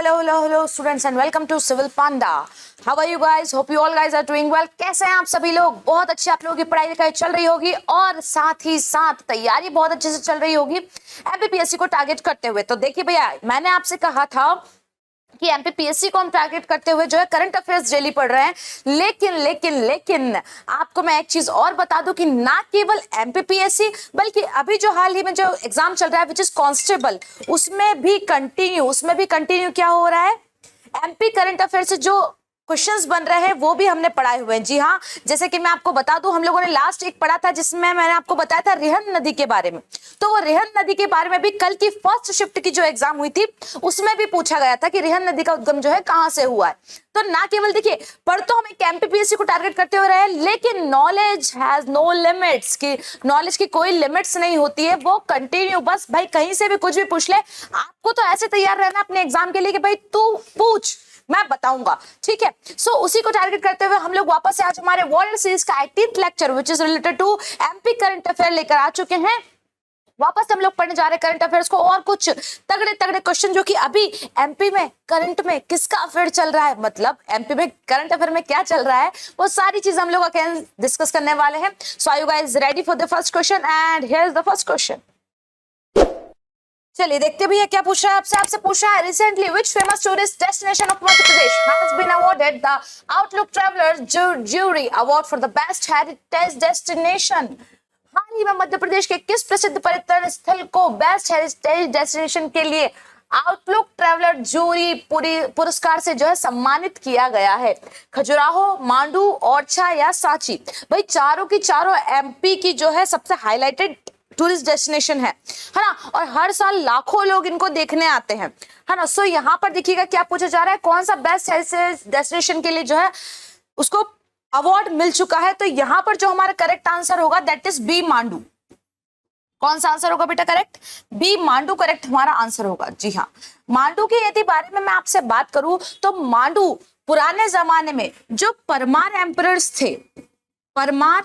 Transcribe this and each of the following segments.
hello, students, and welcome to Civil Panda. How are you guys? Hope you all guys are doing well. कैसे हैं आप सभी लोग? बहुत अच्छी आप लोगों की पढ़ाई लिखाई चल रही होगी और साथ ही साथ तैयारी बहुत अच्छे से चल रही होगी एमपीपीएससी को टारगेट करते हुए। तो देखिए भैया, मैंने आपसे कहा था कि एमपीपीएससी को हम टारगेट करते हुए जो है करंट अफेयर्स डेली पढ़ रहे हैं, लेकिन आपको मैं एक चीज और बता दूं कि ना केवल एमपीपीएससी बल्कि अभी जो हाल ही में जो एग्जाम चल रहा है विच इज कांस्टेबल, उसमें भी कंटिन्यू क्या हो रहा है, एमपी करंट अफेयर से जो क्वेश्चंस बन रहे हैं वो भी हमने पढ़ाए हुए हैं। जी हाँ, जैसे कि मैं आपको बता दूं, हम लोगों ने लास्ट एक पढ़ा था जिसमें मैंने आपको बताया था रिहन नदी के बारे में। तो वो रिहन नदी के बारे में भी कल की फर्स्ट शिफ्ट की जो एग्जाम हुई थी उसमें भी पूछा गया था कि रिहन नदी का उद्गम जो है कहां से हुआ है। तो ना केवल देखिए पढ़ तो हम एक एमपीपीएससी को टारगेट करते हुए रहे, लेकिन नॉलेज हैज नो लिमिट्स, की नॉलेज की कोई लिमिट्स नहीं होती है, वो कंटिन्यू, बस भाई कहीं से भी कुछ भी पूछ ले, आपको तो ऐसे तैयार रहना अपने एग्जाम के लिए कि भाई तू पूछ, मैं बताऊंगा, ठीक है। सो उसी को टारगेट करते हुए हम लोग वापस से आज हमारे वर्ल्ड सीरीज का 18th lecture which is related to MP current affair लेकर आ चुके हैं। वापस हम लोग पढ़ने जा रहे हैं करंट अफेयर्स को और कुछ तगड़े तगड़े क्वेश्चन जो कि अभी एमपी में करंट में किसका अफेयर चल रहा है, मतलब एमपी में करंट अफेयर में क्या चल रहा है, वो सारी चीज हम लोग अगेन डिस्कस करने वाले हैं। So are you guys ready for the first question? And here is the first question. चलिए देखते भैया क्या पूछ रहा है आपसे पूछ रहा है, recently which famous tourist destination of Madhya Pradesh has been awarded the Outlook Traveller jury award for the best heritage destination. हाल ही में मध्य प्रदेश के किस प्रसिद्ध पर्यटन स्थल को बेस्ट हेरिटेज डेस्टिनेशन के लिए आउटलुक ट्रैवलर ज्यूरी पुरस्कार से जो है सम्मानित किया गया है? खजुराहो, मांडू, ओरछा या सांची? भाई चारों की चारों एमपी की जो है सबसे हाईलाइटेड टूरिस्ट डेस्टिनेशन है ना, और हर साल लाखों लोग इनको देखने आते हैं, है ना। सो यहाँ पर देखिएगा क्या पूछा जा रहा है, कौन सा बेस्ट डेस्टिनेशन के लिए जो है उसको अवार्ड मिल चुका है। तो यहाँ पर जो हमारा करेक्ट आंसर होगा दैट इज बी, मांडू। कौन सा आंसर होगा बेटा करेक्ट? बी, मांडू करेक्ट हमारा आंसर होगा। जी हाँ, मांडू के यदि बारे में मैं आपसे बात करूं तो मांडू पुराने जमाने में जो परमार एम्परर्स थे, परमार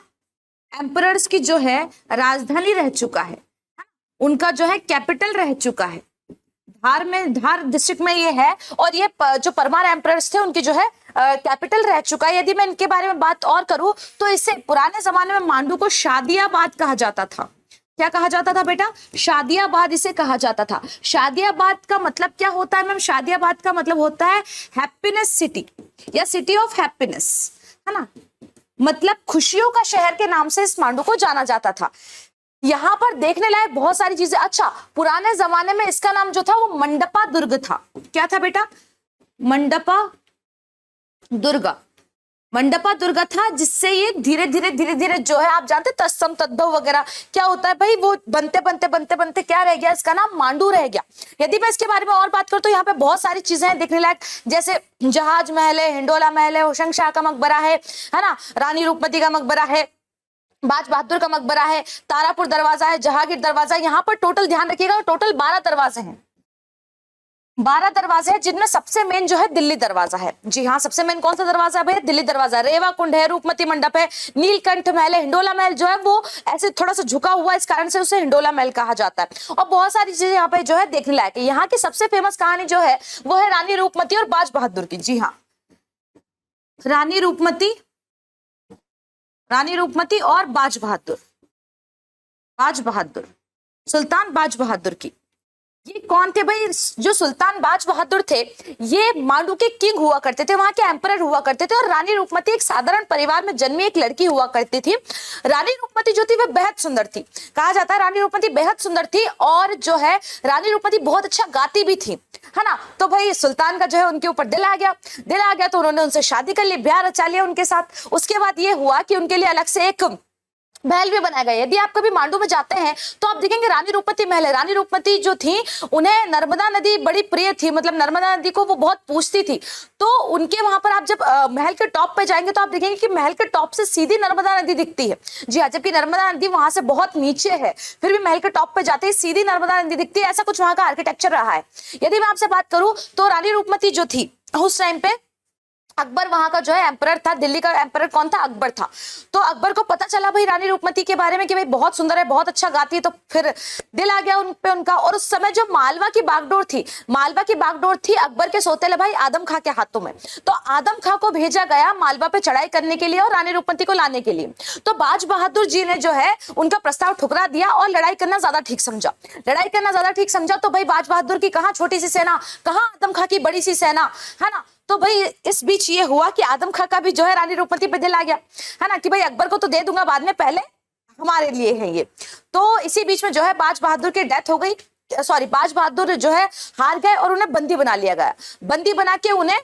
एम्परर्स की जो है राजधानी रह चुका है, उनका जो है कैपिटल रह चुका है। धार डिस्ट्रिक्ट में ये है, और ये जो परमार एम्परर्स थे उनकी जो है कैपिटल रह चुका है। यदि मैं इनके बारे में बात और करूं तो इसे पुराने जमाने में मांडू को शादियाबाद कहा जाता था। क्या कहा जाता था बेटा? शादियाबाद इसे कहा जाता था। शादियाबाद का मतलब क्या होता है मैम? शादियाबाद का मतलब होता है हैप्पीनेस सिटी या सिटी ऑफ हैप्पीनेस, है ना, मतलब खुशियों का शहर के नाम से इस मांडू को जाना जाता था। यहाँ पर देखने लायक बहुत सारी चीजें। अच्छा, पुराने जमाने में इसका नाम जो था वो मंडपा दुर्ग था। क्या था बेटा? मंडपा दुर्गा था, जिससे ये धीरे धीरे जो है आप जानते तत्सम तद्भव वगैरह क्या होता है भाई, वो बनते क्या रह गया, इसका नाम मांडू रह गया। यदि मैं इसके बारे में और बात करूं तो यहाँ पे बहुत सारी चीजें हैं देखने लायक, जैसे जहाज महल है, हिंडोला महल है, होशंग शाह का मकबरा है ना, रानी रूपमती का मकबरा है, बाज बहादुर का मकबरा है, तारापुर दरवाजा है, जहांगीर दरवाजा। यहाँ पर टोटल ध्यान रखिएगा टोटल 12 दरवाजे हैं, 12 दरवाजे हैं, जिनमें सबसे मेन जो है दिल्ली दरवाजा है। जी हाँ, सबसे मेन कौन सा दरवाजा है? दिल्ली दरवाजा। रेवा कुंड है, रूपमती मंडप है, नीलकंठ महल है, हिंडोला महल जो है वो ऐसे थोड़ा सा झुका हुआ है, इस कारण से उसे हिंडोला महल कहा जाता है। और बहुत सारी चीजें यहाँ पे जो है देखने लायक है। यहाँ की सबसे फेमस कहानी जो है वो है रानी रूपमती और बाज बहादुर की। जी हाँ, रानी रूपमती और बाज बहादुर, सुल्तान बाज बहादुर की। ये कौन थे भाई? जो सुल्तान बाज बहादुर थे ये मांडू के किंग हुआ करते थे, वहां के एम्परर हुआ करते थे, और रानी रूपमती एक साधारण परिवार में जन्मी एक लड़की हुआ करती थी। रानी रूपमती जो थी वह बेहद सुंदर थी, कहा जाता है रानी रूपमती बेहद सुंदर थी, और जो है रानी रूपमती बहुत अच्छा गाती भी थी, है ना। तो भाई सुल्तान का जो है उनके ऊपर दिल आ गया तो उन्होंने उनसे शादी कर ली, ब्याह रचा लिया उनके साथ। उसके बाद ये हुआ कि उनके लिए अलग से एक महल भी बनाया गया। यदि आप कभी मांडू में जाते हैं तो आप देखेंगे रानी रूपमती महल है। रानी रूपमती जो थी उन्हें नर्मदा नदी बड़ी प्रिय थी, मतलब नर्मदा नदी को वो बहुत पूजती थी। तो उनके वहां पर आप जब महल के टॉप पे जाएंगे तो आप देखेंगे कि महल के टॉप से सीधी नर्मदा नदी दिखती है। जी हाँ, जबकि नर्मदा नदी वहां से बहुत नीचे है, फिर भी महल के टॉप पे जाते ही सीधी नर्मदा नदी दिखती है। ऐसा कुछ वहां का आर्किटेक्चर रहा है। यदि मैं आपसे बात करूं तो रानी रूपमती जो थी उस टाइम पे अकबर वहां का जो है एम्परर था, दिल्ली का एम्परर कौन था? अकबर था। तो अकबर को पता चला भाई रानी रूपमती के बारे में कि भाई बहुत सुंदर है, बहुत अच्छा गाती है, तो फिर दिल आ गया उन पे उनका। और उस समय जो मालवा की बागडोर थी अकबर के सौतेले भाई आदम खां के हाथों में। तो आदम खां को भेजा गया मालवा पे चढ़ाई करने के लिए और रानी रूपमती को लाने के लिए। तो बाज बहादुर जी ने जो है उनका प्रस्ताव ठुकरा दिया और लड़ाई करना ज्यादा ठीक समझा। तो भाई बाज बहादुर की कहां छोटी सी सेना, कहां आदम खां की बड़ी सी सेना, है ना। तो भाई इस बीच ये हुआ कि आदम खां का भी जो है रानी रूपमती पे दिल आ गया, है ना, कि भाई अकबर को तो दे दूंगा बाद में, पहले हमारे लिए है ये। तो इसी बीच में जो है बाज बहादुर की डेथ हो गई, सॉरी बाज बहादुर जो है हार गए और उन्हें बंदी बना लिया गया। बंदी बना के उन्हें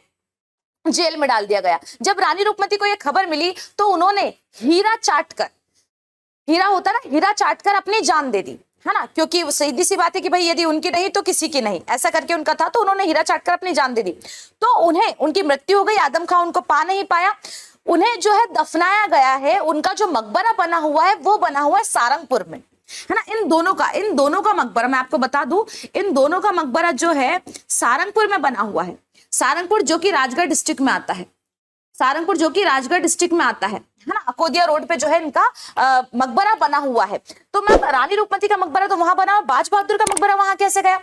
जेल में डाल दिया गया। जब रानी रूपमती को यह खबर मिली तो उन्होंने हीरा चाटकर, हीरा होता ना, हीरा चाटकर अपनी जान दे दी, है ना, क्योंकि सीधी सी बात है कि भाई यदि उनकी नहीं तो किसी की नहीं, ऐसा करके उनका था। तो उन्होंने हीरा चाटकर अपनी जान दे दी। तो उन्हें, उनकी मृत्यु हो गई। आदम खां उनको पा नहीं पाया। उन्हें जो है दफनाया गया है। उनका जो मकबरा बना हुआ है वो बना हुआ है सारंगपुर में, है ना। इन दोनों का मकबरा मैं आपको बता दूं, इन दोनों का मकबरा जो है सारंगपुर में बना हुआ है। सारंगपुर जो कि राजगढ़ डिस्ट्रिक्ट में आता है, सारंगपुर जो कि राजगढ़ डिस्ट्रिक्ट में आता है ना। अकोदिया रोड पे जो है इनका मकबरा बना हुआ है। तो मैम रानी रूपमती का मकबरा तो वहां बना, बाज बहादुर का मकबरा वहां कैसे गया?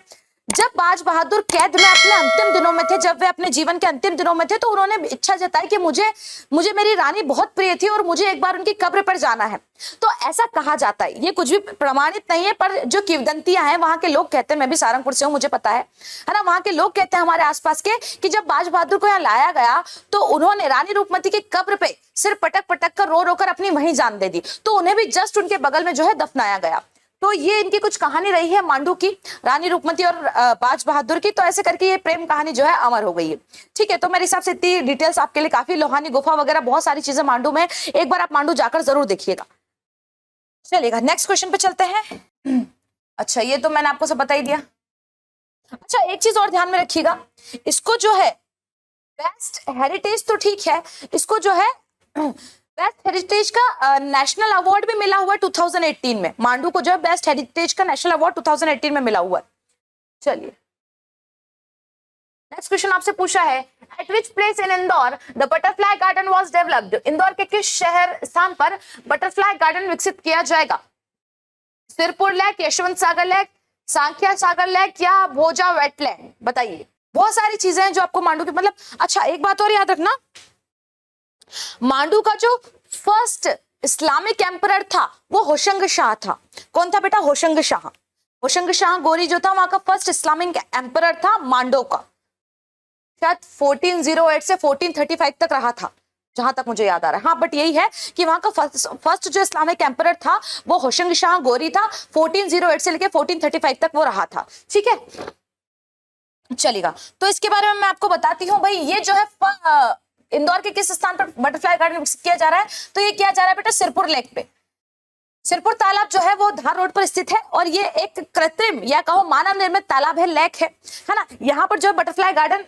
जब बाज बहादुर कैद में अपने अंतिम दिनों में थे, जब वे अपने जीवन के अंतिम दिनों में थे, तो उन्होंने इच्छा जताई कि मुझे मेरी रानी बहुत प्रिय थी और मुझे एक बार उनकी कब्र पर जाना है। तो ऐसा कहा जाता है, ये कुछ भी प्रमाणित नहीं है, पर जो किंवदंतियां हैं वहां के लोग कहते हैं, मैं भी सारंगपुर से हूं, मुझे पता है ना, वहां के लोग कहते हैं हमारे आसपास के कि जब बाज बहादुर को यहाँ लाया गया तो उन्होंने रानी रूपमती की कब्र पे सिर पटक पटक कर रो कर अपनी वहीं जान दे दी। तो उन्हें भी जस्ट उनके बगल में जो है दफनाया गया। तो ये इनकी कुछ कहानी रही है मांडू की, रानी रूपमती और बाज बहादुर की। तो ऐसे करके ये प्रेम कहानी जो है अमर हो गई है। ठीक है, तो मेरे हिसाब से इतनी डिटेल्स आपके लिए काफी, लोहानी गुफा वगैरह बहुत सारी चीजें मांडू में, एक बार आप मांडू जाकर जरूर देखिएगा। चलिएगा नेक्स्ट क्वेश्चन पे चलते हैं। अच्छा ये तो मैंने आपको सब बता ही दिया। अच्छा एक चीज और ध्यान में रखिएगा, इसको जो है बेस्ट हेरिटेज तो ठीक है, इसको जो है बेस्ट हेरिटेज का नेशनल अवार्ड भी मिला हुआ है 2018 में। मांडू को जो है बेस्ट हेरिटेज का नेशनल अवार्ड 2018 में मिला हुआ है। चलिए नेक्स्ट क्वेश्चन आपसे पूछा है, eight which place in Indore the butterfly garden was developed? Indore के किस शहर स्थान पर बटरफ्लाई गार्डन विकसित किया जाएगा? सिरपुर लेक, यशवंत सागर लेक, सांख्या सागर लेक या भोजा वेटलैंड? बताइए। बहुत सारी चीजें हैं जो आपको मांडू की, मतलब अच्छा एक बात और याद रखना, मांडू का जो फर्स्ट इस्लामिक एम्परर था वो होशंग शाह था। कौन था बेटा? होशंग शाह। होशंग शाह गोरी जो था वहां का फर्स्ट इस्लामिक एम्परर था मांडो का। शायद 1408 से 1435 तक रहा था जहां तक मुझे याद आ रहा है। हाँ बट यही है कि वहां का फर्स्ट जो इस्लामिक एम्परर था वो होशंग शाह गोरी था। 1408 से लेकर 1435 तक वो रहा था। ठीक है चलेगा, तो इसके बारे में मैं आपको बताती हूँ। भाई ये जो है इंदौर के किस स्थान पर बटरफ्लाई गार्डन विकसित किया जा रहा है? तो ये किया जा रहा है बेटा सिरपुर लेक पे। सिरपुर तालाब जो है वो धार रोड पर स्थित है और ये एक कृत्रिम या कहो मानव निर्मित तालाब है, लेक है ना। यहाँ पर जो है बटरफ्लाई गार्डन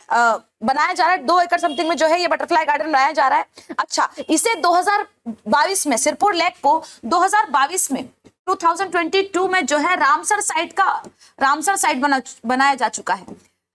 बनाया जा रहा है। 2 एकड़ समथिंग में जो है ये बटरफ्लाई गार्डन बनाया जा रहा है। अच्छा इसे 2022 में, सिरपुर लेक को 2022 में 2022 में जो है रामसर साइट बनाया जा चुका है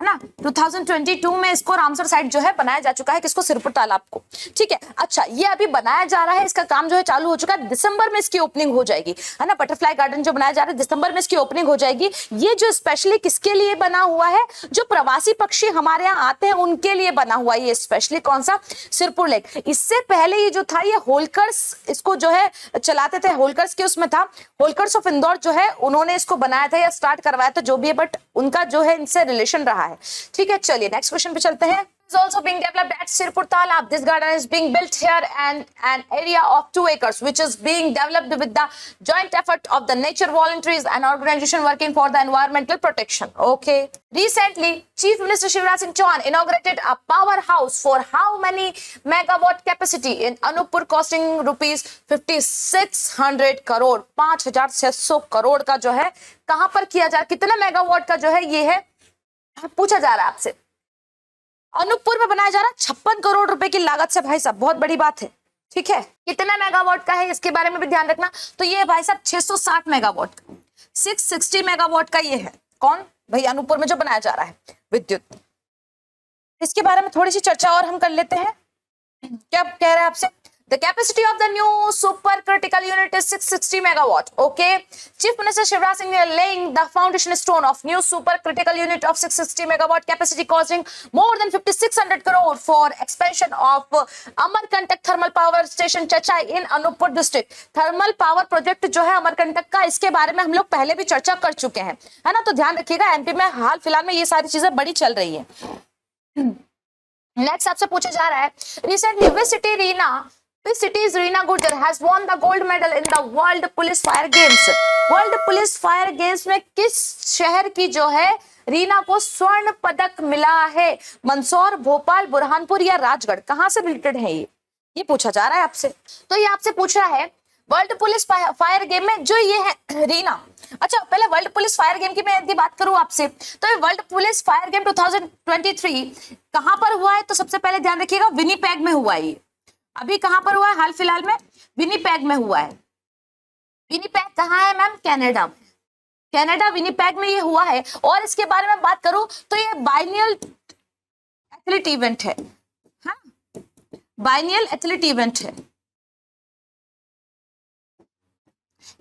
ना। 2022 में इसको रामसर साइट जो है बनाया जा चुका है। किसको? सिरपुर तालाब को। ठीक है अच्छा ये अभी बनाया जा रहा है, इसका काम जो है चालू हो चुका है। दिसंबर में इसकी ओपनिंग हो जाएगी, है ना। बटरफ्लाई गार्डन जो बनाया जा रहा है दिसंबर में इसकी ओपनिंग हो जाएगी। ये जो स्पेशली किसके लिए बना हुआ है? जो प्रवासी पक्षी हमारे यहाँ आते हैं उनके लिए बना हुआ है ये स्पेशली। कौन सा? सिरपुर लेक। इससे पहले ये जो था ये होलकर्स इसको जो है चलाते थे, होलकर्स के उसमें था, होलकर्स ऑफ इंदौर जो है उन्होंने इसको बनाया था या स्टार्ट करवाया था जो भी है, बट उनका जो है इनसे रिलेशन रहा है। ठीक है चलिए नेक्स्ट क्वेश्चन पे चलते हैं। is also being developed at Sirpur Talab. This garden is being built here and an area of 2 acres which is being developed with the joint effort of the nature volunteers and organization working for the environmental protection. Okay. Recently, Chief Minister Shivraj Singh Chauhan inaugurated a powerhouse for how many megawatt capacity in Anuppur costing rupees 5600 crore. 5600 crore का जो है कहां पर किया जा, कितना megawatt का जो है ये है पूछा जा रहा है आपसे। अनूपपुर में बनाया जा रहा है 56 करोड़ रुपए की लागत से। भाई साहब बहुत बड़ी बात है। ठीक है कितना मेगावाट का है इसके बारे में भी ध्यान रखना। तो ये भाई साहब 660 मेगावाट का, 660 मेगावाट का ये है। कौन? भाई अनूपपुर में जो बनाया जा रहा है विद्युत। इसके बारे में थोड़ी सी चर्चा और हम कर लेते हैं। क्या कह रहा है आपसे? The capacity of the new supercritical unit is 660 megawatt. Okay. Chief Minister Shivraj Singh is laying the foundation stone of new supercritical unit of 660 megawatt capacity costing more than 5600 crore for expansion of Amarkantak thermal power station Chachai in Anuppur district. Thermal power project जो है अमरकंटक का, इसके बारे में हम लोग पहले भी चर्चा कर चुके हैं, है ना? तो ध्यान रखिएगा, एमपी में हाल फिलहाल में ये सारी चीजें बड़ी चल रही है। नेक्स्ट आपसे पूछा जा रहा है, recently which city's Reena Gurjar has won the gold medal in the World Police Fire Games? World Police Fire Games में किस शहर की जो है रीना को स्वर्ण पदक मिला है? मंदसौर, भोपाल, बुरहानपुर या राजगढ़? कहां से रिलेटेड है ये पूछा जा रहा है आपसे। तो ये आपसे पूछ रहा है वर्ल्ड पुलिस फायर गेम में जो ये है रीना। अच्छा, पहले वर्ल्ड पुलिस फायर गेम की मैं यदि बात करूं आपसे, तो ये वर्ल्ड पुलिस फायर गेम 2023 कहां पर हुआ है? तो सबसे पहले ध्यान रखिएगा, विनीपेग में हुआ है। अभी कहां पर हुआ है? हाल फिलहाल में विनीपेग में हुआ है। विनीपेग कहां है मैम? कनाडा में। कनाडा विनीपेग में ये हुआ है। और इसके बारे में बात करूं तो ये बाइनियल एथलीट इवेंट है, हाँ, बाइनियल एथलीट इवेंट है।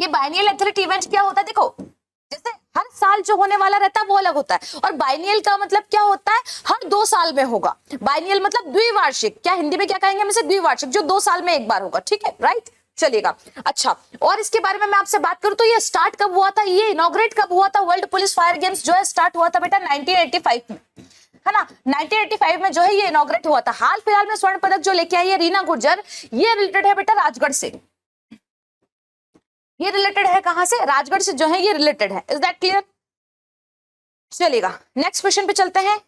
ये बाइनियल एथलीट इवेंट क्या होता है? देखो, जैसे हर साल जो होने वाला रहता है वो अलग होता है, और बाइनियल का मतलब क्या होता है? हर 2 साल में होगा। बाइनियल मतलब द्विवार्षिक, क्या हिंदी में क्या कहेंगे हम इसे? द्विवार्षिक, जो 2 साल में एक बार होगा। ठीक है, राइट, चलिएगा। अच्छा, और इसके बारे में मैं आपसे बात करूं तो ये स्टार्ट कब हुआ था? ये इनॉग्रेट कब हुआ था? वर्ल्ड पुलिस फायर गेम्स जो है स्टार्ट हुआ था बेटा 1985 में, है ना? 1985 में जो है ये इनॉग्रेट हुआ था। हाल फिलहाल में स्वर्ण पदक जो लेके आई है रीना गुर्जर, ये रिलेटेड है बेटा राजगढ़ से। ये रिलेटेड है कहां से? राजगढ़ से जो है ये रिलेटेड है। Is that clear? चलेगा, नेक्स्ट क्वेश्चन पे चलते हैं।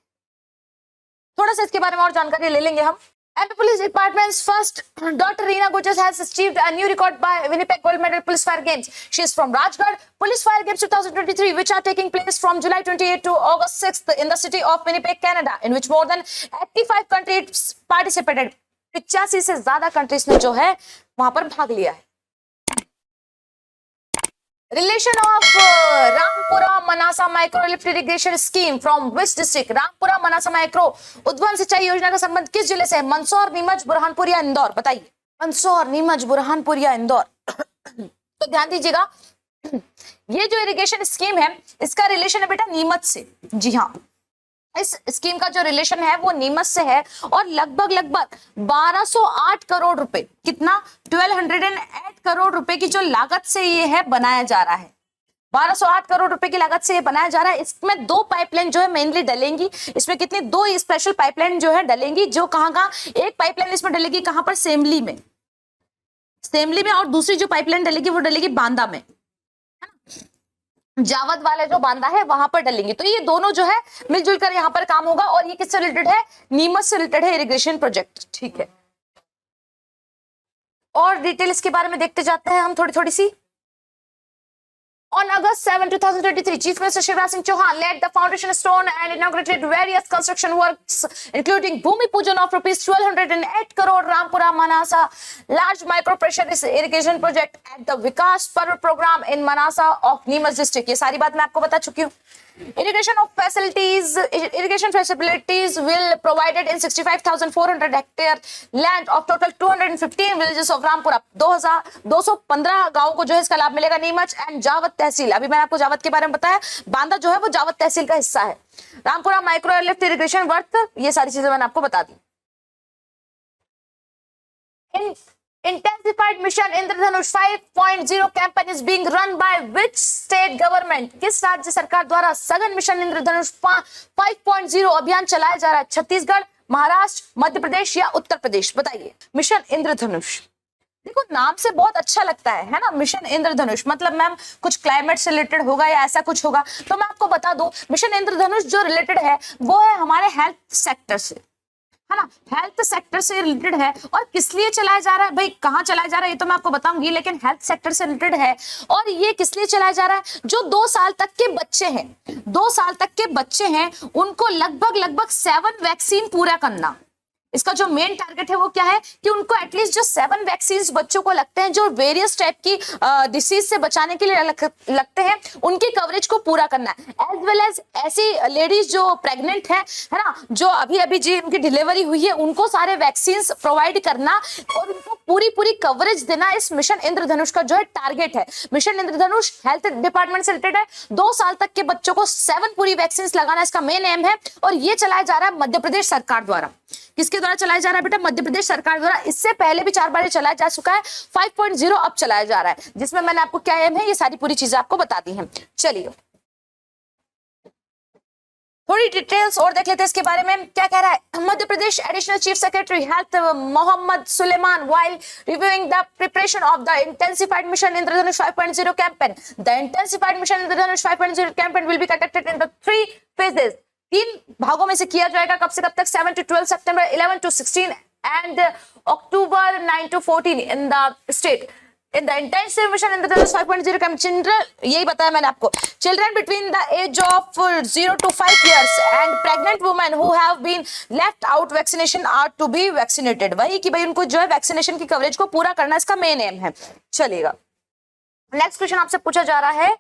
थोड़ा सा इसके बारे में और जानकारी ले लेंगे हम। MP Police Department's first daughter Reena Gurjar has achieved a new record by Winnipeg Gold Medal Police Fire Games. She is from Rajgarh. Police Fire Games 2023, which are taking place from July 28 to August 6th in the city of Winnipeg, Canada, in which more than 85 countries participated. 85 से ज्यादा countries ने जो है वहां पर भाग लिया है। Relation of Rampura Manasa Micro Lift Irrigation Scheme from which district? Rampura Manasa micro उद्वन सिंचाई योजना का संबंध किस जिले से है? मंदसौर, नीमच, बुरहानपुर या इंदौर? बताइए। मंदसौर, नीमच, बुरहानपुर या इंदौर? तो ध्यान दीजिएगा, ये जो इरिगेशन स्कीम है इसका रिलेशन है बेटा नीमच से। जी हाँ, इस स्कीम का जो रिलेशन है वो नीमच से है, और लगभग 1208 करोड़ रुपए, कितना? 1208 करोड़ रुपए की जो लागत से ये है बनाया जा रहा है। 1208 करोड़ रुपए की लागत से ये बनाया जा रहा है। इसमें 2 पाइपलाइन जो है मेनली डलेंगी। इसमें कितनी? 2 स्पेशल पाइपलाइन जो है डलेंगी, जो कहाँ? एक पाइपलाइन इसमें डलेगी कहां पर? सेमली में, और दूसरी जो पाइपलाइन डलेगी वो डलेगी बांदा में, जावद वाला जो बांदा है वहां पर डलेंगे। तो ये दोनों जो है मिलजुल कर यहाँ पर काम होगा, और ये किससे रिलेटेड है? नीमच से रिलेटेड है, इरिगेशन प्रोजेक्ट। ठीक है, और डिटेल इसके बारे में देखते जाते हैं हम थोड़ी सी। On August 7, 2023, Chief Minister Shivraj Singh Chauhan laid the foundation stone and inaugurated various construction works, including Bhumi Pujan of rupees 1208 crore Rampura Manasa large micro pressure irrigation project at the Vikas Parv program in Manasa of Neemuch district. ये सारी बात मैं आपको बता चुकी हूँ। Irrigation facilities will provided in 65,400 hectare land of total 215 villages of Rampura. 215 गांवों को जो है इसका लाभ मिलेगा। नीमच एंड जावद तहसील, अभी मैंने आपको जावद के बारे में बताया, बांदा जो है वो जावद तहसील का हिस्सा है। Rampura micro lift irrigation work, ये सारी चीजें मैंने आपको बता दी। Intensified Mission Indradhanush 5.0 campaign is being run by which state government? किस राज्य सरकार द्वारा सघन मिशन इंद्रधनुष 5.0 अभियान चलाया जा रहा है? छत्तीसगढ़, महाराष्ट्र, मध्य प्रदेश या उत्तर प्रदेश? बताइए। मिशन इंद्रधनुष, देखो नाम से बहुत अच्छा लगता है ना? मिशन इंद्रधनुष मतलब मैम कुछ क्लाइमेट से रिलेटेड होगा या ऐसा कुछ होगा। तो मैं आपको बता दूं, मिशन इंद्रधनुष जो रिलेटेड है वो है हमारे हेल्थ सेक्टर से, है ना? हेल्थ सेक्टर से रिलेटेड है। और किस लिए चलाया जा रहा है भाई, कहाँ चलाया जा रहा है ये तो मैं आपको बताऊंगी, लेकिन हेल्थ सेक्टर से रिलेटेड है। और ये किस लिए चलाया जा रहा है? जो 2 साल तक के बच्चे हैं, 2 साल तक के बच्चे हैं, उनको लगभग 7 वैक्सीन पूरा करना। इसका जो मेन टारगेट है वो क्या है कि उनको एटलीस्ट जो 7 वैक्सीन बच्चों को लगते हैं जो वेरियस टाइप की डिसीज से बचाने के लिए लगते हैं, उनकी कवरेज को पूरा करना है। एज वेल एज ऐसी लेडीज जो प्रेग्नेंट है ना, जो अभी अभी जी उनकी डिलीवरी हुई है, उनको सारे वैक्सीन प्रोवाइड करना और उनको पूरी कवरेज देना इस मिशन इंद्रधनुष का जो है टारगेट है। मिशन इंद्रधनुष हेल्थ डिपार्टमेंट से रिलेटेड है। 2 साल तक के बच्चों को 7 पूरी वैक्सीन लगाना इसका मेन एम है और ये चलाया जा रहा है मध्य प्रदेश सरकार द्वारा। किसके द्वारा चलाया जा रहा है बेटा? मध्य प्रदेश सरकार द्वारा। इससे पहले भी 4 बार ये चलाया जा चुका है। 5.0 अब चलाया जा रहा है, जिसमें मैंने आपको क्या एम है ये सारी पूरी चीजें आपको बता दी हैं। चलिए थोड़ी डिटेल्स और देख लेते हैं इसके बारे में। क्या कह रहा है Madhya Pradesh additional chief secretary health Mohammad Suleman while reviewing the preparation of the intensified mission Indradhanush 5.0 campaign. The intensified mission Indradhanush 5.0 campaign will be conducted in the 3 phases। 3 भागों में से किया जाएगा। कब से कब तक? 7 to 12 September, 11 to 16 and October 9 to 14 in the state। In the intensive mission in the 5.0 camp, children, यही बताया मैंने आपको, children between the age of 0 to 5 years and pregnant women who have been left out vaccination are to be vaccinated। वही कि भाई उनको जो है वैक्सीनेशन की कवरेज को पूरा करना इसका मेन एम है। चलेगा नेक्स्ट क्वेश्चन आपसे पूछा जा रहा है,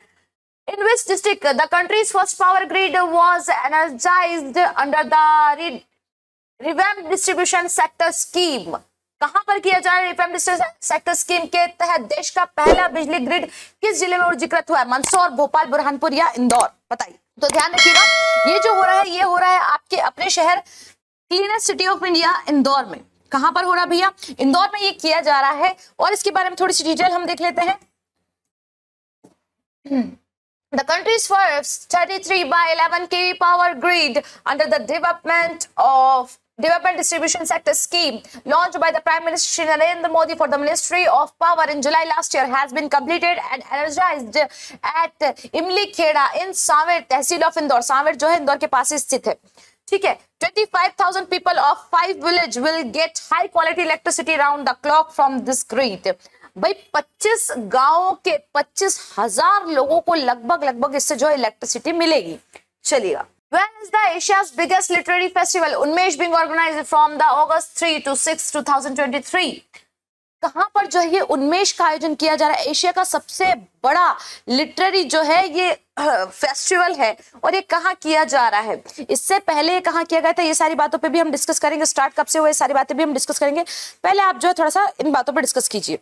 in which district the country's first power grid was energized under the revamped distribution sector scheme। कहां पर किया जा रहा है रिवैम्प्ड डिस्ट्रीब्यूशन सेक्टर स्कीम के तहत देश का पहला बिजली ग्रिड किस जिले में ऊर्जीकृत हुआ है? मंदसौर, भोपाल, बुरहानपुर या इंदौर? बताइए। तो ध्यान रखिएगा, ये जो हो रहा है ये हो रहा है आपके अपने शहर cleanest city of India Indore में। कहां पर हो रहा है भैया? इंदौर में ये किया जा रहा है और इसके बारे में थोड़ी सी डिटेल हम देख लेते हैं। The country's first 33/11 kV power grid under the Development Distribution Sector Scheme launched by the Prime Minister Shri Narendra Modi for the Ministry of Power in July last year has been completed and energized at Imli Kheda in Samer Tehsil of Indore। सामेर जो है इंदौर के पास ही स्थित है। ठीक है। 25,000 people of 5 villages will get high quality electricity round the clock from this grid। भाई 25 गांवों के 25,000 लोगों को लगभग इससे जो इलेक्ट्रिसिटी मिलेगी। चलिएगा। When is the Asia's biggest literary festival Unmesh being organized from the August 3 to 6, 2023? कहां पर जो है ये उन्मेष का आयोजन किया जा रहा है? एशिया का सबसे बड़ा लिटरेरी जो है ये फेस्टिवल है और ये कहाँ किया जा रहा है? इससे पहले कहाँ किया गया था? ये सारी बातों पे भी हम डिस्कस करेंगे। स्टार्ट कब से हुआ ये सारी बातें भी हम डिस्कस करेंगे। पहले आप जो है थोड़ा सा इन बातों पर डिस्कस कीजिए।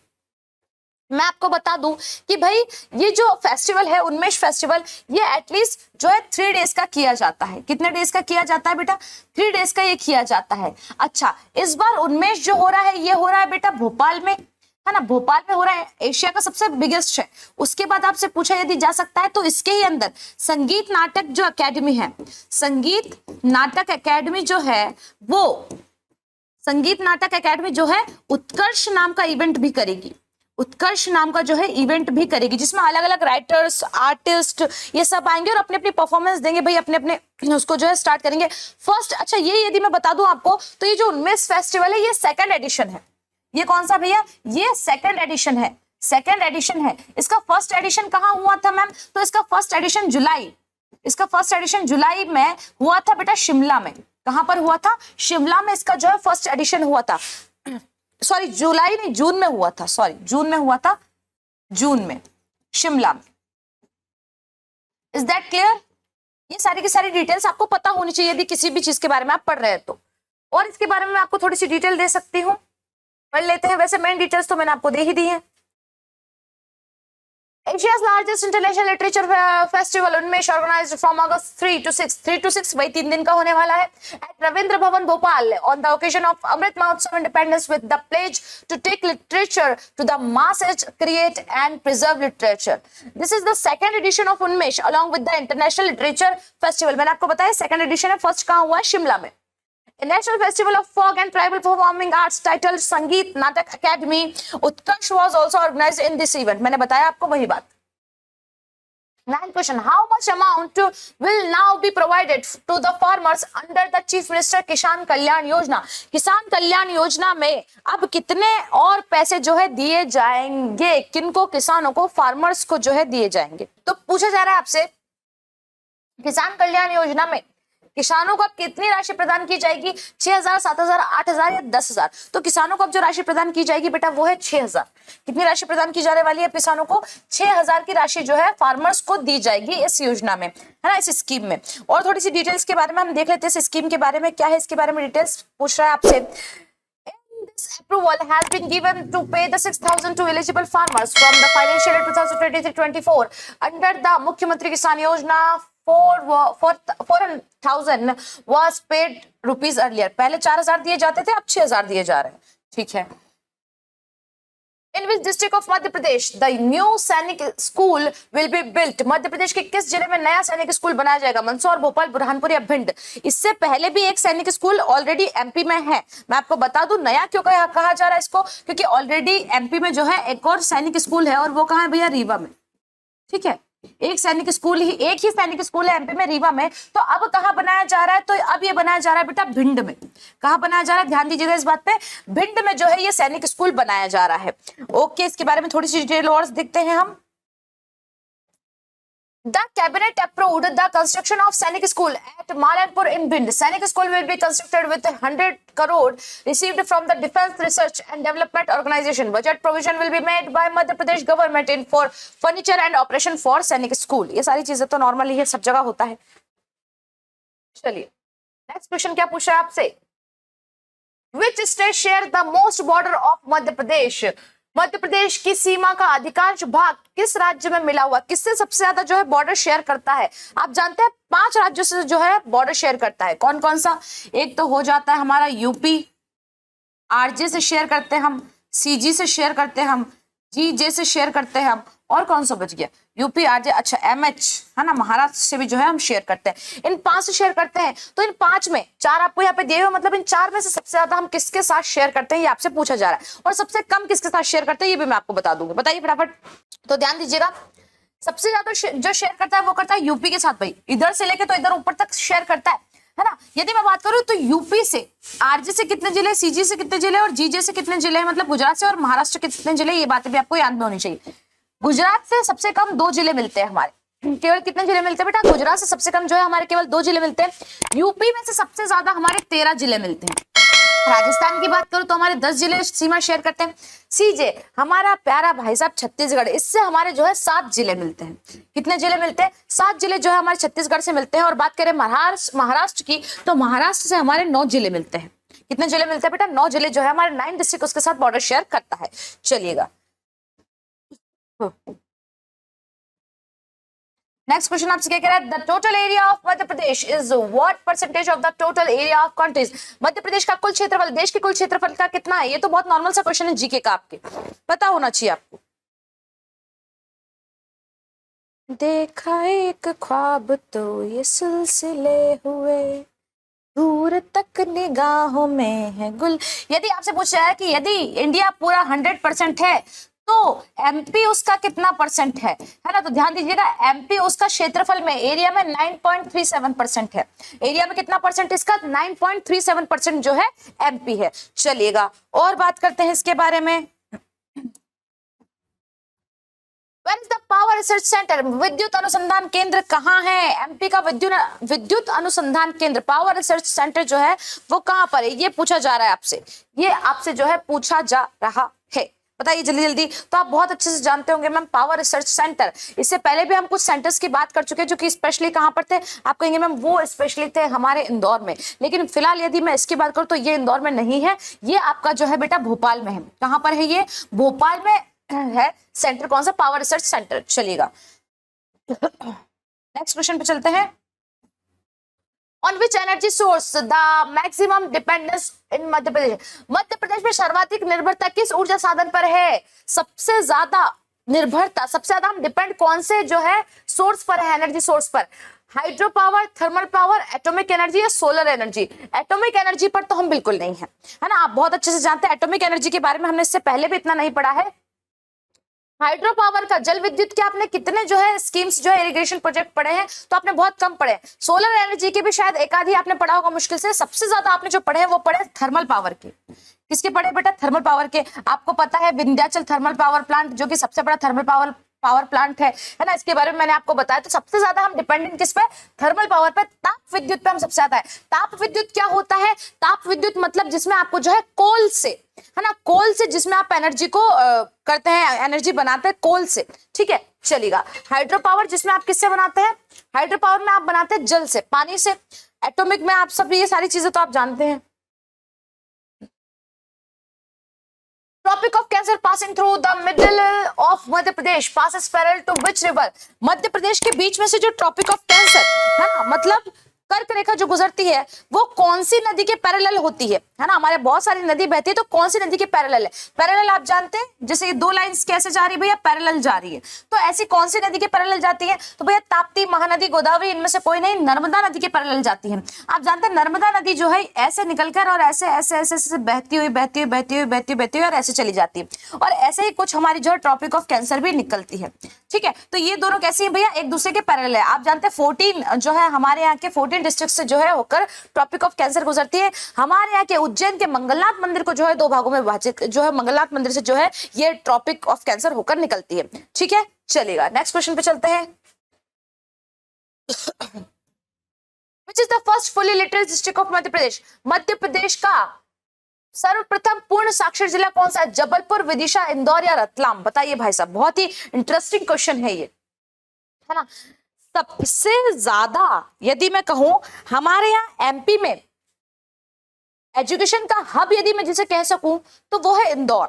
मैं आपको बता दूं कि भाई ये जो फेस्टिवल है उन्मेष फेस्टिवल, ये एटलीस्ट जो है 3 डेज का किया जाता है। कितने डेज का किया जाता है बेटा? 3 डेज का ये किया जाता है। अच्छा, इस बार उन्मेष जो हो रहा है ये हो रहा है बेटा भोपाल में, है ना? भोपाल में हो रहा है, एशिया का सबसे बिगेस्ट है। उसके बाद आपसे पूछा यदि जा सकता है तो इसके ही अंदर संगीत नाटक जो अकेडमी है, संगीत नाटक अकेडमी जो है वो संगीत नाटक अकेडमी जो है उत्कर्ष नाम का इवेंट भी करेगी। उत्कर्ष नाम का जो है इवेंट भी करेगी जिसमें अलग अलग राइटर्स, आर्टिस्ट ये सब आएंगे और अपने अपने परफॉर्मेंस देंगे। भाई अपने अपने उसको जो है स्टार्ट करेंगे फर्स्ट। अच्छा, ये यदि मैं बता दूं आपको तो ये जो उन्मेष फेस्टिवल है ये 2nd एडिशन है। ये कौन सा भैया? ये 2nd एडिशन है। 2nd एडिशन है। इसका फर्स्ट एडिशन कहाँ हुआ था मैम? तो इसका फर्स्ट एडिशन जुलाई में हुआ था बेटा, शिमला में। कहां पर हुआ था? शिमला में इसका जो है फर्स्ट एडिशन हुआ था। सॉरी, जुलाई नहीं, जून में हुआ था। सॉरी, जून में हुआ था, जून में शिमला में। Is that clear? ये सारी की सारी डिटेल्स आपको पता होनी चाहिए यदि किसी भी चीज के बारे में आप पढ़ रहे हैं तो। और इसके बारे में मैं आपको थोड़ी सी डिटेल दे सकती हूँ, पढ़ लेते हैं। वैसे मेन डिटेल्स तो मैंने आपको दे ही दी है। Asia's largest international literature festival Unmesh organized from August 3 to 6 वही 3 दिन का होने वाला है at Ravindra Bhavan Bhopal on the occasion of Amrit Mahotsav Independence with the pledge to take literature to the masses, create and preserve literature। This is the 2nd edition of Unmesh along with the International Literature Festival। मैंने आपको बताया 2nd edition है, first कहाँ हुआ है? शिमला में। A national festival of folk and tribal performing arts titled संगीत नाटक academy Utkarsh was also organized in this event। मैंने बताया आपको वही बात। 9th question, how much amount will now be provided to the farmers under the Chief Minister किसान कल्याण योजना? किसान कल्याण योजना में अब कितने और पैसे जो है दिए जाएंगे? किनको? किसानों को, फार्मर्स को जो है दिए जाएंगे। तो पूछा जा रहा है आपसे किसान कल्याण योजना में किसानों को अब कितनी राशि प्रदान की जाएगी? 6,000, 7,000, 8,000 या 10,000? तो किसानों को अब जो राशि प्रदान की जाएगी बेटा वो है 6,000। कितनी राशि प्रदान की जाने वाली है किसानों को? 6,000 की राशि जो है फार्मर्स को दी जाएगी इस योजना में, है ना, इस स्कीम में। और थोड़ी सी डिटेल्स के बारे में हम देख लेते हैं, इस स्कीम के बारे में क्या है, इसके बारे में डिटेल्स पूछ रहा है आपसे। This approval has been given to pay the 6,000 to eligible farmers from the financial year 2023-24 under the Mukhyamantri Kisan Yojana. 4,000 was paid rupees earlier. पहले 4,000 दिए जाते थे, अब 6,000 दिए जा रहे हैं। ठीक है। In which district of Madhya Pradesh the new सैनिक स्कूल will be built? मध्य प्रदेश के किस जिले में नया सैनिक स्कूल बनाया जाएगा? मंदसौर, भोपाल, बुरहानपुर या भिंड? इससे पहले भी एक सैनिक स्कूल ऑलरेडी एमपी में है। मैं आपको बता दूं नया क्यों कहा जा रहा है इसको, क्योंकि ऑलरेडी एमपी में जो है एक और सैनिक स्कूल है, और वो कहाँ है भैया? रीवा में। ठीक है, एक ही सैनिक स्कूल है एमपी में, रीवा में। तो अब कहाँ बनाया जा रहा है? तो अब ये बनाया जा रहा है बेटा भिंड में। कहाँ बनाया जा रहा है? ध्यान दीजिएगा इस बात पे, भिंड में जो है ये सैनिक स्कूल बनाया जा रहा है। ओके, इसके बारे में थोड़ी सी डिटेल और देखते हैं हम। The cabinet approved the construction of Sainik School at Malanpur in Bhind. Sainik School will be constructed with 100 crore received from the Defence Research and Development Organization. Budget provision will be made by Madhya Pradesh government in for furniture and operation for Sainik School. ये सारी चीजें तो normally है, सब जगह होता है। चलिए नेक्स्ट क्वेश्चन क्या पूछा है आपसे? Which state share the most border of Madhya Pradesh? Madhya Pradesh की सीमा का अधिकांश भाग किस राज्य में मिला हुआ? किससे सबसे ज्यादा जो है बॉर्डर शेयर करता है? आप जानते हैं 5 राज्यों से जो है बॉर्डर शेयर करता है। कौन कौन सा? एक तो हो जाता है हमारा यूपी, आरजे से शेयर करते हैं हम, सीजी से शेयर करते हैं हम, जीजे से शेयर करते हैं हम, और कौन सा बच गया? यूपी, आरजे, अच्छा एमएच, है ना, महाराष्ट्र से भी जो है हम शेयर करते हैं। इन 5 से शेयर करते हैं। तो इन 5 में 4 आपको यहाँ पे दिए हुए, मतलब इन 4 में से सबसे ज्यादा हम किसके साथ शेयर करते हैं ये आपसे पूछा जा रहा है, और सबसे कम किसके साथ शेयर करते हैं ये भी मैं आपको बता दूंगी। बताइए फटाफट। तो ध्यान दीजिएगा, सबसे ज्यादा जो शेयर करता है वो करता है यूपी के साथ। भाई इधर से लेके तो इधर ऊपर तक शेयर करता है ना। यदि मैं बात करूं तो यूपी से, आरजे से कितने जिले, सीजी से कितने जिले और जीजे से कितने जिले हैं, मतलब गुजरात से और महाराष्ट्र के कितने जिले, ये बातें भी आपको याद में होनी चाहिए। गुजरात से सबसे कम 2 जिले मिलते हैं हमारे। केवल कितने जिले मिलते हैं बेटा? गुजरात से सबसे कम जो है हमारे केवल 2 जिले मिलते हैं। यूपी में से सबसे ज्यादा हमारे 13 जिले मिलते हैं। राजस्थान की बात करूं तो हमारे 10 जिले सीमा शेयर करते हैं। सीजे हमारा प्यारा भाई साहब छत्तीसगढ़, इससे हमारे जो है 7 जिले मिलते हैं। कितने जिले मिलते हैं? 7 जिले जो है हमारे छत्तीसगढ़ से मिलते हैं। और बात करें महाराष्ट्र की, तो महाराष्ट्र से हमारे 9 जिले मिलते हैं। कितने जिले मिलते हैं बेटा? 9 जिले जो है हमारे 9 डिस्ट्रिक्ट उसके साथ बॉर्डर शेयर करता है। चलिएगा नेक्स्ट क्वेश्चन आपसे क्या कह रहा है? The total area of Madhya Pradesh is what percentage of the total area of countries? Madhya Pradesh का कुल क्षेत्रफल देश के कुल क्षेत्रफल का कितना है? ये तो बहुत नॉर्मल सा क्वेश्चन है जीके का, आपके पता होना चाहिए आपको। देखा एक ख्वाब तो ये सिलसिले हुए, दूर तक निगाहों में है गुल। यदि आपसे पूछा है कि यदि इंडिया पूरा 100% है तो एमपी उसका कितना परसेंट है ना? तो ध्यान दीजिएगा, एमपी उसका क्षेत्रफल में, एरिया में 9.37% है। एरिया में कितना परसेंट इसका? 9.37% जो है एमपी है। चलिएगा और बात करते हैं इसके बारे में। Where is the power research center? विद्युत अनुसंधान केंद्र कहाँ है? एमपी का विद्युत अनुसंधान केंद्र, पावर रिसर्च सेंटर जो है वो कहाँ पर है? ये पूछा जा रहा है आपसे, ये आपसे जो है पूछा जा रहा है। बताइए जल्दी जल्दी। तो आप बहुत अच्छे से जानते होंगे मैम पावर रिसर्च सेंटर। इससे पहले भी हम कुछ सेंटर्स की बात कर चुके हैं जो कि स्पेशली कहाँ पर थे। आप कहेंगे मैम वो स्पेशली थे हमारे इंदौर में, लेकिन फिलहाल यदि मैं इसकी बात करूँ तो ये इंदौर में नहीं है, ये आपका जो है बेटा भोपाल में है। कहाँ पर है ये? भोपाल में है सेंटर। कौन सा? Power research centre. चलिएगा नेक्स्ट क्वेश्चन पे चलते हैं। On which energy source the maximum dependence in मध्य प्रदेश? मध्य प्रदेश में सर्वाधिक निर्भरता किस ऊर्जा साधन पर है? सबसे ज्यादा निर्भरता, सबसे ज्यादा हम डिपेंड कौन से जो है सोर्स पर है? एनर्जी सोर्स पर। Hydro power, thermal power, atomic energy या सोलर एनर्जी? एटॉमिक एनर्जी पर तो हम बिल्कुल नहीं है ना। आप बहुत अच्छे से जानते हैं एटॉमिक एनर्जी के बारे में, हमने इससे पहले भी इतना नहीं पढ़ा है। हाइड्रो पावर का, जल विद्युत के आपने कितने जो है स्कीम्स जो है इरिगेशन प्रोजेक्ट पढ़े हैं? तो आपने बहुत कम पढ़े। सोलर एनर्जी के भी शायद एक आधी आपने पढ़ा होगा मुश्किल से। सबसे ज्यादा आपने जो पढ़े हैं वो पढ़े थर्मल पावर के। किसके पढ़े बेटा? थर्मल पावर के। आपको पता है विंध्याचल थर्मल पावर प्लांट जो कि सबसे बड़ा थर्मल पावर प्लांट है ना, इसके बारे में मैंने आपको बताया। तो सबसे ज्यादा हम डिपेंडेंट किस पे, थर्मल पावर पे, ताप विद्युत पे हम सबसे ज्यादा है। ताप विद्युत क्या होता है, ताप विद्युत मतलब जिसमें आपको जो है कोल से, है ना, कोल से जिसमें आप एनर्जी को करते हैं, एनर्जी बनाते हैं कोल से, ठीक है, चलेगा। हाइड्रो पावर जिसमें आप किससे बनाते हैं, हाइड्रो पावर में आप बनाते हैं जल से, पानी से। एटॉमिक में आप सब ये सारी चीजें तो आप जानते हैं। Tropic of Cancer passing through the middle of Madhya Pradesh passes parallel to which river? मध्य प्रदेश के बीच में से जो ट्रॉपिक ऑफ कैंसर है ना, मतलब कर्क रेखा जो गुजरती है वो कौन सी नदी के पैरेलल होती है ना, हमारे बहुत सारी नदी बहती है, तो कौन सी नदी के पैरेलल है? पैरेलल आप जानते हैं, जैसे ये दो लाइंस कैसे जा रही है भैया, पैरेलल जा रही है। तो ऐसी कौन सी नदी के पैरेलल जाती है? तो भैया ताप्ती, महानदी, गोदावरी, इनमें से कोई नहीं, नर्मदा नदी के पैरेलल जाती है। आप जानते हैं नर्मदा नदी जो है ऐसे निकलकर और ऐसे ऐसे ऐसे ऐसे बहती हुई बहती हुई बहती हुई बहती हुई बहती हुई और ऐसे चली जाती है, और ऐसे ही कुछ हमारी जो है ट्रॉपिक ऑफ कैंसर भी निकलती है, ठीक है। तो ये दोनों कैसी है भैया, एक दूसरे के पैरेलल है। आप जानते हैं 14 जो है हमारे यहाँ के 14 डिस्ट्रिक्ट से जो है होकर ट्रॉपिक ऑफ कैंसर गुजरती है। हमारे यहाँ के उज्जैन के मंगलनाथ मंदिर को जो है दो भागों में विभाजित, जो है मंगलनाथ मंदिर से जो है ये ट्रॉपिक ऑफ कैंसर होकर निकलती है, ठीक है, चलेगा। नेक्स्ट क्वेश्चन पे चलते हैं। Which is the first fully literate district of मध्य प्रदेश? मध्य प्रदेश का सर्वप्रथम पूर्ण साक्षर जिला कौन सा है? जबलपुर, विदिशा, इंदौर या रतलाम? बताइए भाई साहब, बहुत ही इंटरेस्टिंग क्वेश्चन है ये, है ना। सबसे ज्यादा यदि मैं कहूं हमारे यहाँ एमपी में एजुकेशन का हब यदि मैं जिसे कह सकूं तो वो है इंदौर,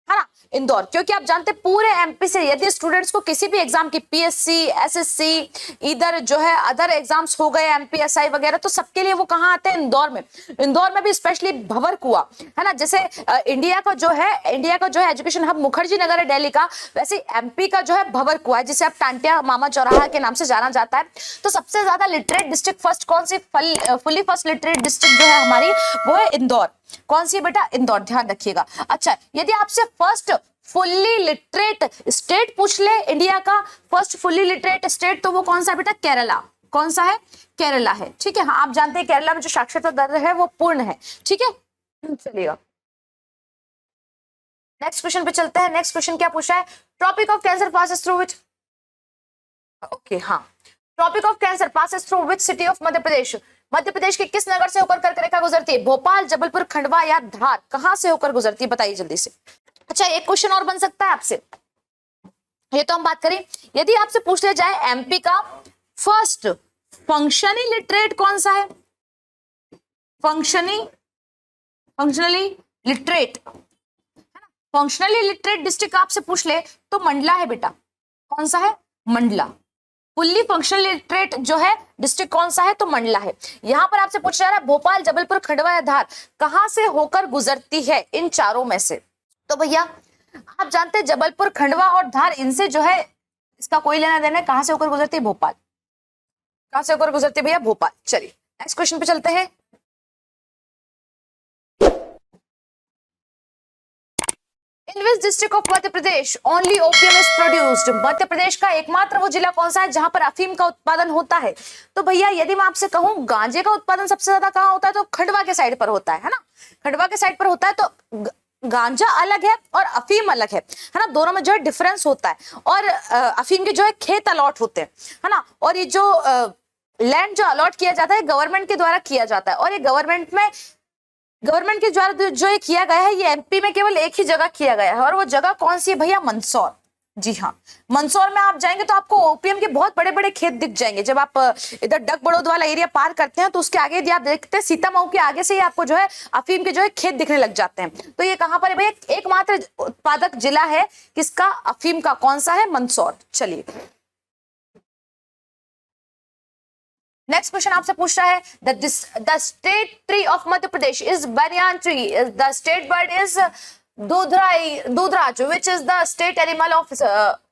है ना, इंदौर। क्योंकि आप जानते हैं पूरे एमपी से यदि स्टूडेंट्स को किसी भी एग्जाम की पीएससी, एसएससी, इधर जो है अदर एग्जाम्स हो गए, एमपीएसआई वगैरह, तो सबके लिए वो कहाँ आते हैं? इंदौर में। इंदौर में भी स्पेशली भंवर कुआं, है ना, जैसे इंडिया का जो है एजुकेशन हब मुखर्जी नगर है दिल्ली का, वैसे एमपी का जो है भंवर कुआं है, जिसे अब टांटिया मामा चौराहा के नाम से जाना जाता है। तो सबसे ज्यादा लिटरेट डिस्ट्रिक्ट फर्स्ट कौन सी, फुली फर्स्ट लिटरेट डिस्ट्रिक्ट जो है हमारी वो है इंदौर। कौन सी बेटा? इंदौर, ध्यान रखिएगा। अच्छा, यदि आपसे फर्स्ट फुल्ली लिटरेट स्टेट पूछ ले इंडिया का, फर्स्ट फुल्ली लिटरेट स्टेट, तो वो कौन सा बेटा? केरला। कौन सा है? केरला है, ठीक है। हाँ, आप जानते हैं केरला में जो साक्षरता दर है वो पूर्ण है, ठीक है, चलिएगा। नेक्स्ट क्वेश्चन पे चलते हैं। नेक्स्ट क्वेश्चन क्या पूछा है? Tropic of Cancer passes through which, okay, हाँ, Tropic of Cancer passes through which city of Madhya Pradesh? Madhya Pradesh के किस नगर से होकर कर्क रेखा गुजरती है? भोपाल, जबलपुर, खंडवा या धार? कहां से होकर गुजरती है? बताइए जल्दी से। अच्छा, एक क्वेश्चन और बन सकता है आपसे, ये तो हम बात करें। यदि आपसे पूछ लिया जाए एमपी का फर्स्ट फंक्शनली लिटरेट कौन सा है? फंक्शनली लिटरेट, है ना, फंक्शनली लिटरेट डिस्ट्रिक्ट आपसे पूछ ले तो मंडला है बेटा। कौन सा है? मंडला। फुल्ली फंक्शनल लिटरेट जो है डिस्ट्रिक्ट कौन सा है? तो मंडला है। यहां पर आपसे पूछा जा रहा है भोपाल, जबलपुर, खंडवा या धार कहां से होकर गुजरती है इन चारों में से? तो भैया आप जानते हैं जबलपुर, खंडवा और धार, इनसे जो है इसका कोई लेना देना है। कहां से होकर गुजरती है? भोपाल। कहां से होकर गुजरती है भैया? भोपाल। चलिए नेक्स्ट क्वेश्चन पे चलते हैं। In which district of Madhya Pradesh only opium is produced? मध्य प्रदेश का एकमात्र वो जिला कौन सा है जहां पर अफीम का उत्पादन होता है? तो भैया यदि मैं आपसे कहूं गांजे का उत्पादन सबसे ज्यादा कहां होता है, तो खंडवा के साइड पर होता है ना, खंडवा के साइड पर होता है। तो गांजा अलग है और अफीम अलग है ना, दोनों में जो है डिफरेंस होता है। और अफीम के जो है खेत अलॉट होते हैं, है ना, और ये जो लैंड जो अलॉट किया जाता है गवर्नमेंट के द्वारा किया जाता है, और ये गवर्नमेंट के द्वारा जो ये किया गया है, ये एमपी में केवल एक ही जगह किया गया है, और वो जगह कौन सी है भैया? मंदसौर। जी हाँ, मंदसौर में आप जाएंगे तो आपको ओपीएम के बहुत बड़े बड़े खेत दिख जाएंगे। जब आप इधर डक बड़ौद वाला एरिया पार करते हैं तो उसके आगे यदि आप देखते हैं सीतामऊ के आगे से ही आपको जो है अफीम के जो है खेत दिखने लग जाते हैं। तो ये कहां पर है भैया? एकमात्र उत्पादक जिला है किसका? अफीम का। कौन सा है? मंदसौर। चलिए नेक्स्ट क्वेश्चन आपसे पूछ रहा है the state tree of Madhya Pradesh is banyan tree, the state bird is दूधराज, which is the state animal of,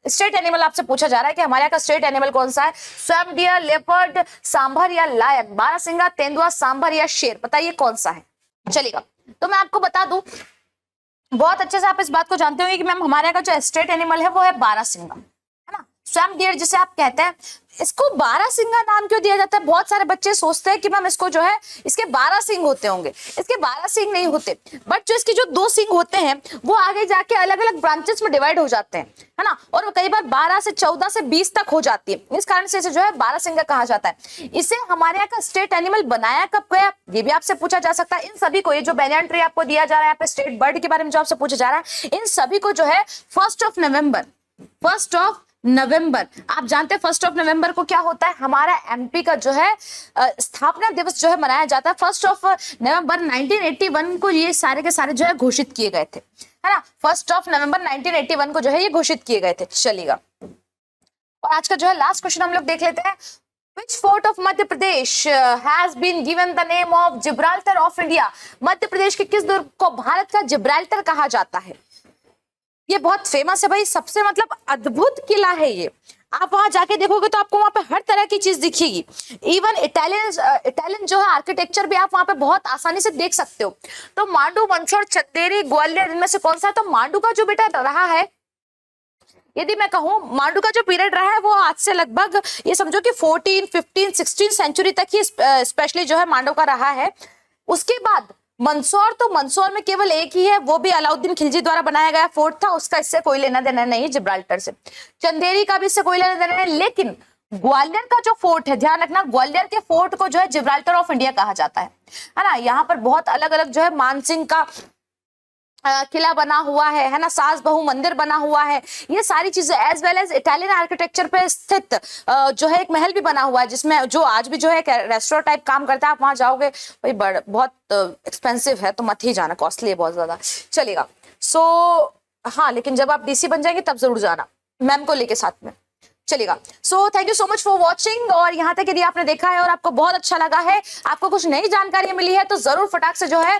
state animal आपसे पूछा जा रहा है कि हमारे यहाँ का स्टेट एनिमल कौन सा है? स्वयं डियर, लेपर्ड, सांभर या लायन? बारहसिंगा, तेंदुआ, सांभर या शेर? बताइए कौन सा है? चलेगा, तो मैं आपको बता दूं, बहुत अच्छे से आप इस बात को जानते होंगे कि मैम हमारे यहाँ का जो स्टेट एनिमल है वो है बारहसिंगा, है ना। स्वयं डियर जिसे आप कहते हैं, इसको 12 सिंगा नाम क्यों दिया जाता है? बहुत सारे बच्चे सोचते हैं कि मैम इसको जो है इसके 12 सिंग होते होंगे। इसके 12 सिंग नहीं होते, बट जो इसके जो 2 सिंग होते हैं वो आगे जाके अलग अलग ब्रांचेस में डिवाइड हो जाते हैं, है ना, और वो कई बार 12 से 14 से 20 तक हो जाती है। इस कारण से इसे जो है 12 सिंगा कहा जाता है। इसे हमारे यहाँ का स्टेट एनिमल बनाया कब गया, ये भी आपसे पूछा जा सकता है। इन सभी को, ये जो banyan tree आपको दिया जा रहा है यहाँ पे स्टेट बर्ड के बारे में जो आपसे पूछा जा रहा है, इन सभी को जो है 1 आप जानते हैं 1 नवंबर को क्या होता है? हमारा एमपी का जो है स्थापना दिवस जो है मनाया जाता है। 1 नवंबर 1981 को ये सारे के सारे जो है घोषित किए गए थे, है ना। 1 नवंबर 1981 को जो है ये घोषित किए गए थे। चलिएगा, और आज का जो है लास्ट क्वेश्चन हम लोग देख लेते हैं। Which fort of Madhya Pradesh has been given the name of Gibraltar of India? मध्य प्रदेश के किस दुर्ग को भारत का जिब्राल्टर कहा जाता है? ये बहुत फेमस है भाई, सबसे मतलब अद्भुत किला है ये। आप वहां जाके देखोगे तो आपको वहां पे हर तरह की चीज दिखेगी। इवन इटालियन जो है आर्किटेक्चर भी आप वहां पे बहुत आसानी से देख सकते हो। तो मांडू, मंदसौर, चंदेरी, ग्वालियर, इनमें से कौन सा? तो मांडू का जो बेटा रहा है, यदि मैं कहूं मांडू का जो पीरियड रहा है वो आज से लगभग ये समझो कि 14, 15, 16 सेंचुरी तक ही स्पेशली जो है मांडू का रहा है। उसके बाद मंदसौर, तो मंदसौर में केवल एक ही है, वो भी अलाउद्दीन खिलजी द्वारा बनाया गया फोर्ट था, उसका इससे कोई लेना देना नहीं जिब्राल्टर से। चंदेरी का भी इससे कोई लेना देना नहीं, लेकिन ग्वालियर का जो फोर्ट है, ध्यान रखना, ग्वालियर के फोर्ट को जो है जिब्राल्टर ऑफ इंडिया कहा जाता है ना। यहाँ पर बहुत अलग अलग जो है मानसिंह का किला बना हुआ है ना, सास बहू मंदिर बना हुआ है, ये सारी चीजें, as well as Italian architecture पे स्थित जो है एक महल भी बना हुआ है, जिसमें जो आज भी जो है रेस्टोरेंट टाइप काम करता है। आप वहां जाओगे भाई, बहुत एक्सपेंसिव है तो मत ही जाना, कॉस्टली है बहुत ज्यादा। चलेगा, सो हाँ, लेकिन जब आप डीसी बन जाएंगे तब जरूर जाना मैम को लेके साथ में। चलेगा, so thank you so much for watching. और यहाँ तक यदि आपने देखा है और आपको बहुत अच्छा लगा है, आपको कुछ नई जानकारी मिली है, तो जरूर फटाक से जो है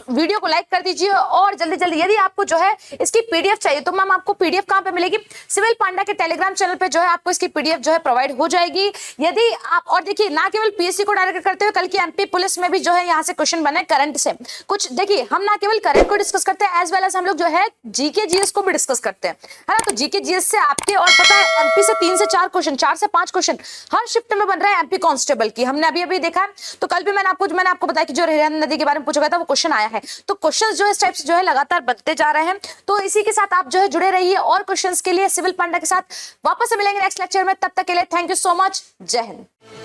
वीडियो को लाइक कर दीजिए। और जल्दी जल्दी यदि आपको जो है इसकी पीडीएफ चाहिए तो मैम आपको पीडीएफ कहाँ पे मिलेगी? सिविल पांडा के टेलीग्राम चैनल पे जो है आपको इसकी पीडीएफ जो है प्रोवाइड हो जाएगी। यदि आप, और देखिए, ना केवल पीएससी को टारगेट करते हुए कल की एमपी पुलिस में भी जो है यहाँ से क्वेश्चन बने करंट से कुछ। देखिए, हम ना केवल करंट को डिस्कस करते हैं, एज वेल एज हम लोग जो है जीके जीएस को भी डिस्कस करते हैं, है ना। तो जीके जीएस से आपके, और पता है एमपी से 3 से 4 क्वेश्चन, 4 से 5 क्वेश्चन हर शिफ्ट में बन रहा है एमपी कांस्टेबल की। हमने अभी देखा है, तो कल भी मैंने आपको बताया कि जो रिहान नदी के बारे में पूछा गया था वो क्वेश्चन आया है। तो क्वेश्चन जो इस टाइप से जो है लगातार बनते जा रहे हैं। तो इसी के साथ आप जो है जुड़े रहिए और क्वेश्चंस के लिए सिविल पांडा के साथ वापस से मिलेंगे नेक्स्ट लेक्चर में। तब तक के लिए थैंक यू सो मच, जय हिंद।